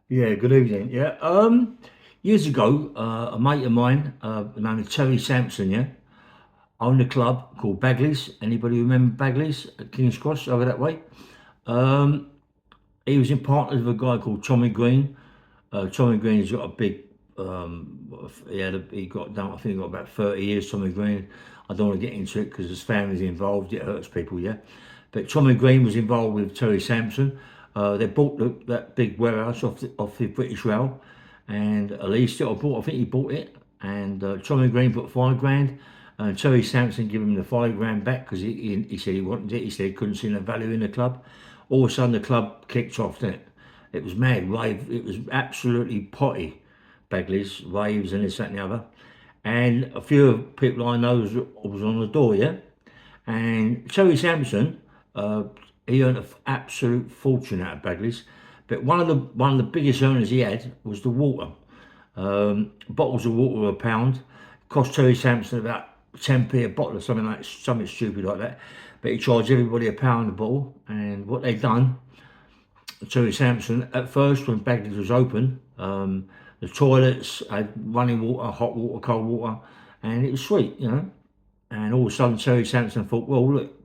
Yeah, good evening. Yeah, years ago, a mate of mine, named Terry Samson, yeah, owned a club called Bagleys. Anybody remember Bagleys at King's Cross over that way? Um, he was in partners with a guy called Tommy Green. Tommy Green's got a big, he got down. I think he got about 30 years. Tommy Green. I don't want to get into it because his family's involved. It hurts people, yeah. But Tommy Green was involved with Terry Samson. They bought that big warehouse off the British Rail, and Elise still bought. I think he bought it, and Tommy Green put 5 grand, and Terry Samson gave him the 5 grand back because he said he wanted it. He said he couldn't see the value in the club. All of a sudden, the club kicked off. Then it was mad rave. It was absolutely potty, Bagleys, raves, and this, that, and the other. And a few people I know was on the door, yeah. And Terry Samson, uh, he earned an absolute fortune out of Bagleys. But one of the biggest earners he had was the water. Bottles of water were a pound. Cost Terry Samson about 10p a bottle or something stupid like that. But he charged everybody a pound a bottle. And what they done, Terry Samson, at first when Bagleys was open, the toilets had running water, hot water, cold water, and it was sweet, you know. And all of a sudden, Terry Sampson thought, well, look,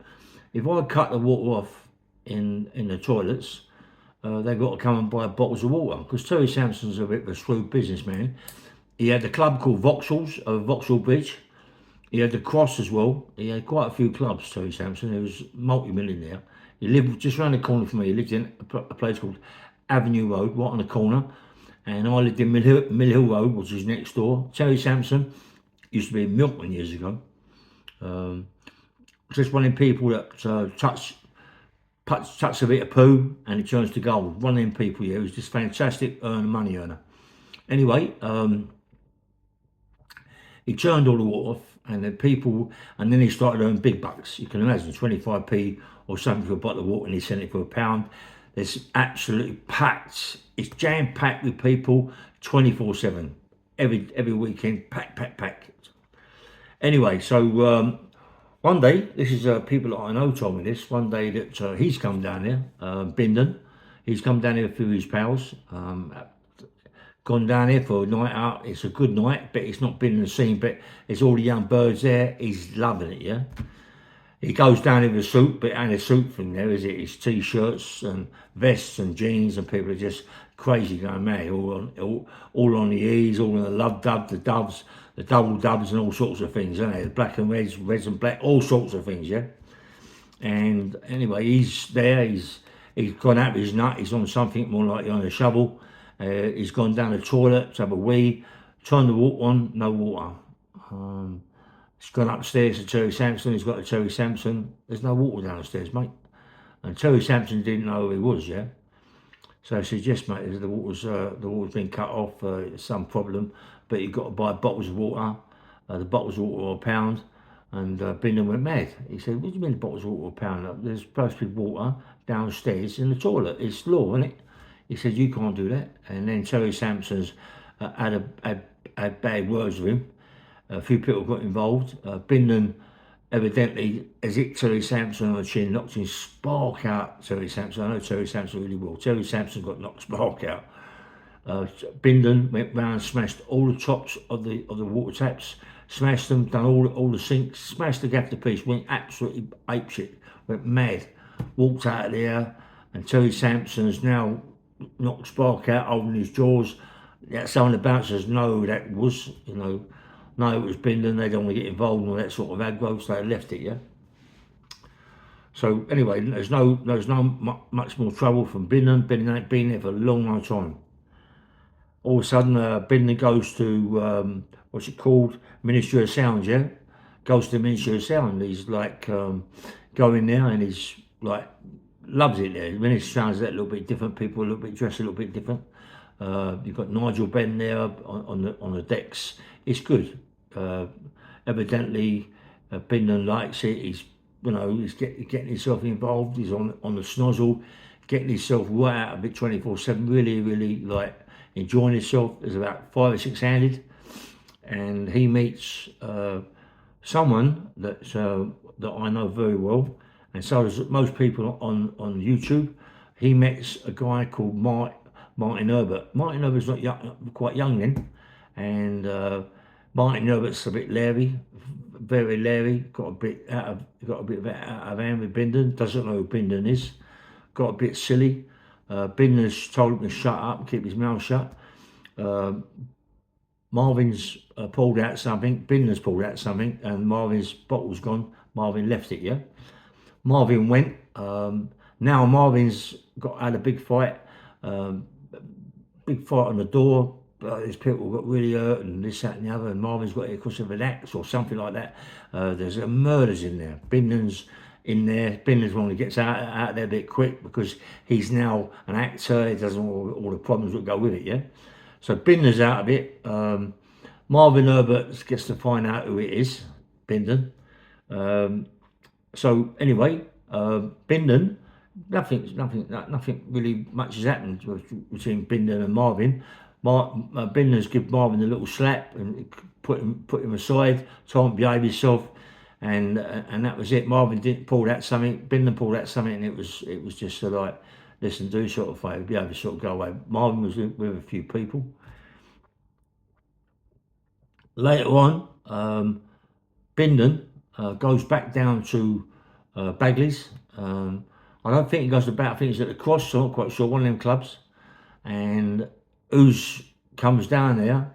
if I cut the water off in the toilets, they've got to come and buy bottles of water. Because Terry Sampson's a bit of a shrewd businessman. He had the club called Vauxhall's over Vauxhall Bridge. He had the Cross as well. He had quite a few clubs, Terry Sampson. He was multi-millionaire. He lived just around the corner from me. He lived in a place called Avenue Road, right on the corner. And I lived in Mill Hill Road, which is next door. Terry Sampson used to be in Milton years ago. Um, just one of them people that touch a bit of poo and it turns to gold. One of them people, yeah, who's just fantastic money earner. Anyway, he turned all the water off, and then he started earning big bucks. You can imagine 25p or something for a bottle of water, and he sent it for a pound. It's absolutely packed. It's jam packed with people 24/7. Every weekend, packed. Anyway, so one day, this is people that I know told me this. One day that he's come down here, Bindon. He's come down here with his pals. Gone down here for a night out. It's a good night, but it's not been in the scene. But there's all the young birds there. He's loving it, yeah. He goes down in a suit, but ain't a suit thing there, is it? It's t-shirts and vests and jeans, and people are just crazy going mad. All on the E's, all on the love dub, the doves, the double dubs, and all sorts of things, isn't it? The black and reds and black, all sorts of things, yeah. And anyway, he's there. He's gone out of his nut. He's on something more likely on a shovel. He's gone down the toilet to have a wee. Turned the water on, no water. He's gone upstairs to Terry Samson. He's got to Terry Samson. There's no water downstairs, mate. And Terry Samson didn't know who he was, yeah. So he said, yes, mate, the water's been cut off, some problem, but you've got to buy bottles of water. The bottles of water are a pound. And Bindon went mad. He said, what do you mean bottles of water are a pound? There's supposed to be water downstairs in the toilet. It's law, isn't it? He said, you can't do that. And then Terry Sampson's had bad words with him. A few people got involved. Bindon evidently has hit Terry Samson on the chin, knocked his spark out. Terry Samson, I know Terry Samson really well. Terry Samson got knocked spark out. Bindon went round, smashed all the tops of the water taps, smashed them, done all the sinks, smashed the gaff to piece, went absolutely apeshit, went mad, walked out of there, and Terry Sampson's now knocked spark out, holding his jaws. Some of the bouncers know who that was, no, it was Bindon. They don't want to get involved in all that sort of aggro, so they left it, yeah. So anyway, there's no much more trouble from Bindon. Bindon ain't been there for a long time. All of a sudden, Bindon goes to what's it called, Ministry of Sound, yeah. Goes to the Ministry of Sound. He's like going there, and he's like loves it there. The Ministry of Sound's that little bit different. People a little bit dressed a little bit different. You've got Nigel Benn there on the decks. It's good. Evidently, Bindon likes it. He's getting himself involved. He's on the snozzle, getting himself right out of it 24/7. Really like enjoying himself. There's about 5 or 6 handed, and he meets someone that I know very well, and so does most people on YouTube. He meets a guy called Martin Herbert. Martin Herbert's not young, quite young then, and Martin Herbert's a bit leery, very leery. Got a bit out of hand with Bindon. Doesn't know who Bindon is. Got a bit silly. Bindon's told him to shut up, keep his mouth shut. Marvin's pulled out something. Bindon's pulled out something, and Marvin's bottle's gone. Marvin left it. Yeah. Marvin went. Now Marvin's had a big fight. Big fight on the door. These people got really hurt and this, that, and the other. And Marvin's got hit because of an axe or something like that. There's murders in there. Bindon's in there. Bindon's one that gets out there a bit quick because he's now an actor. He doesn't want all the problems that go with it. Yeah. So Bindon's out of it. Marvin Herbert gets to find out who it is. Bindon. So anyway, Bindon. Nothing really much has happened between Bindon and Marvin. Bindon's give Marvin a little slap and put him aside, told him to behave himself, and that was it. Marvin didn't pull out something. Bindon pulled out something, and it was just like, listen, do sort of favour, behave yourself, go away. Marvin was with a few people. Later on, Bindon goes back down to Bagleys. I don't think he goes to bat. I think he's at the Cross. So I'm not quite sure. One of them clubs. And who's comes down there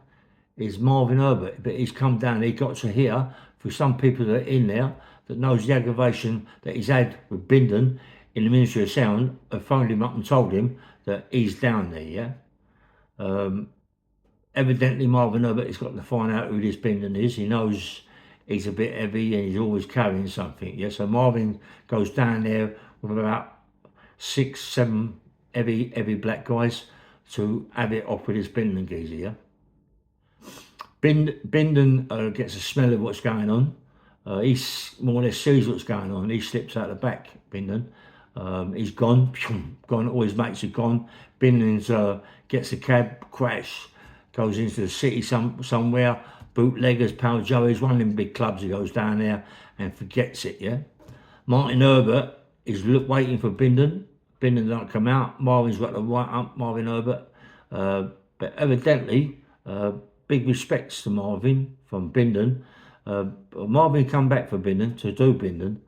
is Marvin Herbert. But he's come down. He got to hear through some people that are in there that knows the aggravation that he's had with Bindon in the Ministry of Sound. Have phoned him up and told him that he's down there. Yeah. Evidently, Marvin Herbert has got to find out who this Bindon is. He knows he's a bit heavy and he's always carrying something. Yeah. So Marvin goes down there with about 6, 7 heavy black guys to have it off with his Bindon geezer, yeah? Bindon gets a smell of what's going on. He more or less sees what's going on. He slips out the back, Bindon. He's gone, all his mates are gone. Bindon gets a cab, crash, goes into the city somewhere, bootleggers, Pal Joey's, one of them big clubs. He goes down there and forgets it, yeah? Martin Herbert is waiting for Bindon. Bindon don't come out. Marvin's got to write up Marvin Herbert. But evidently, big respects to Marvin from Bindon. Marvin come back for Bindon to do Bindon,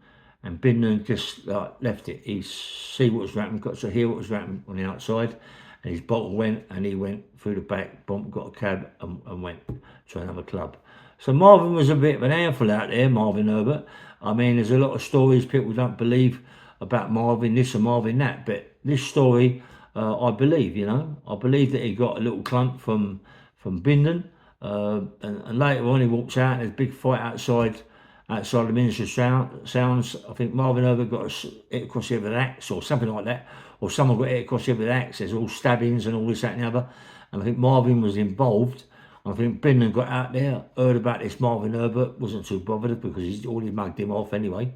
and Bindon just left it. He see what was happening, got to hear what was happening on the outside, and his bottle went, and he went through the back, got a cab, and went to another club. So Marvin was a bit of an handful out there, Marvin Herbert. I mean, there's a lot of stories people don't believe about Marvin this and Marvin that, but this story, I believe, you know. I believe that he got a little clump from Bindon, and later on he walks out and there's a big fight outside the Ministry of Sounds. I think Marvin Herbert got hit across the head with an axe or something like that, or someone got hit across the head with an axe. There's all stabbings and all this, that and the other, and I think Marvin was involved. I think Bindon got out there, heard about this Marvin Herbert, wasn't too bothered because he's already mugged him off anyway.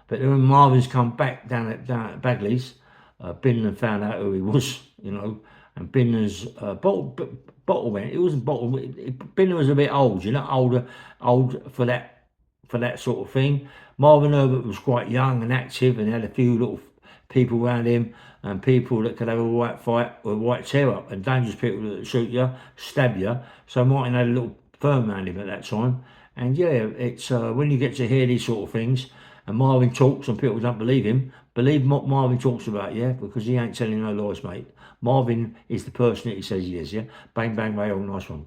But then when Marvin's come back down at Bagleys, Bindon found out who he was, you know, and Bindon's bottle went. It wasn't bottle. Bindon was a bit old, you know, old for that sort of thing. Marvin Herbert was quite young and active and had a few little people around him and people that could have a right fight or a right tear up and dangerous people that shoot you, stab you. So Martin had a little firm around him at that time. And yeah, it's when you get to hear these sort of things, and Marvin talks and people don't believe him, believe what Marvin talks about, yeah? Because he ain't telling no lies, mate. Marvin is the person that he says he is, yeah? Bang, bang, Ray, all nice one.